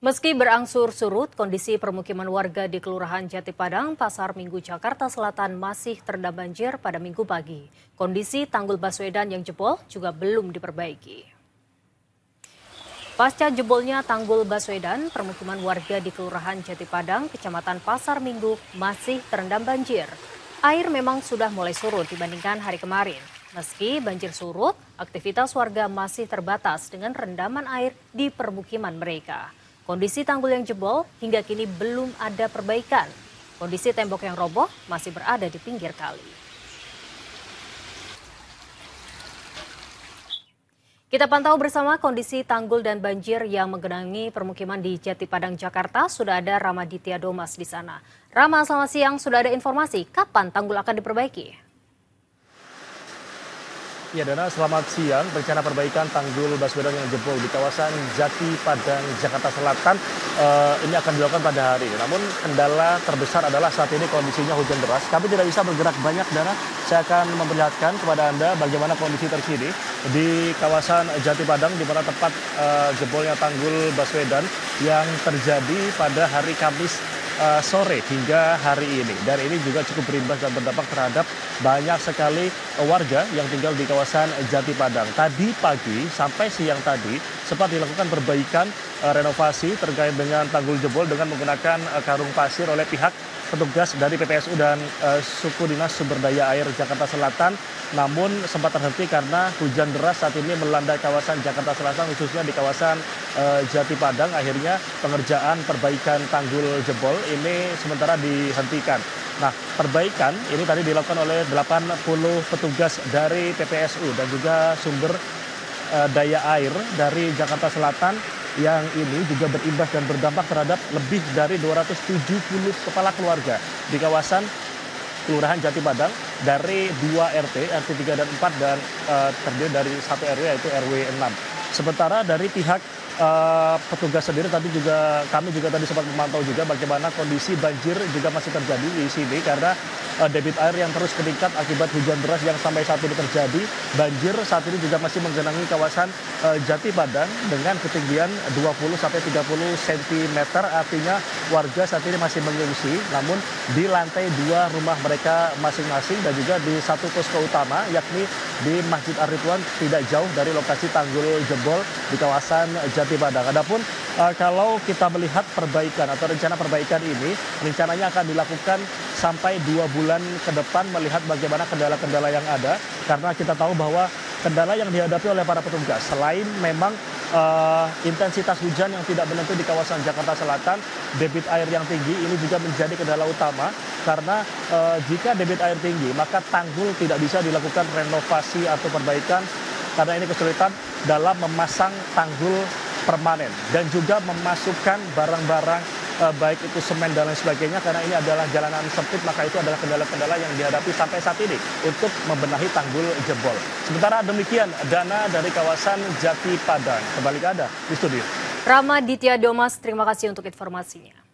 Meski berangsur surut, kondisi permukiman warga di Kelurahan Jati Padang, Pasar Minggu, Jakarta Selatan masih terendam banjir pada Minggu pagi. Kondisi tanggul Baswedan yang jebol juga belum diperbaiki. Pasca jebolnya tanggul Baswedan, permukiman warga di Kelurahan Jati Padang, Kecamatan Pasar Minggu masih terendam banjir. Air memang sudah mulai surut dibandingkan hari kemarin. Meski banjir surut, aktivitas warga masih terbatas dengan rendaman air di permukiman mereka. Kondisi tanggul yang jebol hingga kini belum ada perbaikan. Kondisi tembok yang roboh masih berada di pinggir kali. Kita pantau bersama kondisi tanggul dan banjir yang menggenangi permukiman di Jati Padang, Jakarta. Sudah ada Ramaditya Domas di sana. Rama, selamat siang. Sudah ada informasi kapan tanggul akan diperbaiki? Ya, Dana, selamat siang. Rencana perbaikan tanggul Baswedan yang jebol di kawasan Jati Padang, Jakarta Selatan ini akan dilakukan pada hari ini. Namun kendala terbesar adalah saat ini kondisinya hujan deras. Kami tidak bisa bergerak banyak, Dana. Saya akan memperlihatkan kepada Anda bagaimana kondisi terkini di kawasan Jati Padang, di mana tempat jebolnya tanggul Baswedan yang terjadi pada hari Kamis sore hingga hari ini. Dan ini juga cukup berimbas dan berdampak terhadap banyak sekali warga yang tinggal di kawasan Jati Padang. Tadi pagi sampai siang tadi sempat dilakukan perbaikan renovasi terkait dengan tanggul jebol dengan menggunakan karung pasir oleh pihak petugas dari PPSU dan Suku Dinas Sumber Daya Air Jakarta Selatan. Namun sempat terhenti karena hujan deras saat ini melanda kawasan Jakarta Selatan, khususnya di kawasan Jati Padang. Akhirnya pengerjaan perbaikan tanggul jebol ini sementara dihentikan. Nah, perbaikan ini tadi dilakukan oleh 80 petugas dari PPSU dan juga sumber daya air dari Jakarta Selatan yang ini juga berimbas dan berdampak terhadap lebih dari 270 kepala keluarga di kawasan Kelurahan Jati Padang dari 2 RT, RT 3 dan 4 dan terdiri dari 1 RW yaitu RW 6. Sementara dari pihak petugas sendiri kami juga tadi sempat memantau juga bagaimana kondisi banjir juga masih terjadi di sini karena debit air yang terus meningkat akibat hujan deras yang sampai saat ini terjadi. Banjir saat ini juga masih menggenangi kawasan Jati Padang dengan ketinggian 20 sampai 30 cm. Artinya warga saat ini masih mengungsi, namun di lantai 2 rumah mereka masing-masing dan juga di satu posko utama yakni di Masjid Ar-Ridwan tidak jauh dari lokasi tanggul jebol di kawasan Jati Padang. Adapun kalau kita melihat perbaikan atau rencana perbaikan ini rencananya akan dilakukan sampai 2 bulan ke depan melihat bagaimana kendala-kendala yang ada, karena kita tahu bahwa kendala yang dihadapi oleh para petugas selain memang intensitas hujan yang tidak menentu di kawasan Jakarta Selatan, debit air yang tinggi ini juga menjadi kendala utama karena jika debit air tinggi maka tanggul tidak bisa dilakukan renovasi atau perbaikan karena ini kesulitan dalam memasang tanggul permanen dan juga memasukkan barang-barang baik itu semen dan lain sebagainya karena ini adalah jalanan sempit, maka itu adalah kendala-kendala yang dihadapi sampai saat ini untuk membenahi tanggul jebol. Sementara demikian Dana dari kawasan Jati Padang. Kembali ke Anda di studio. Ramaditya Domas, terima kasih untuk informasinya.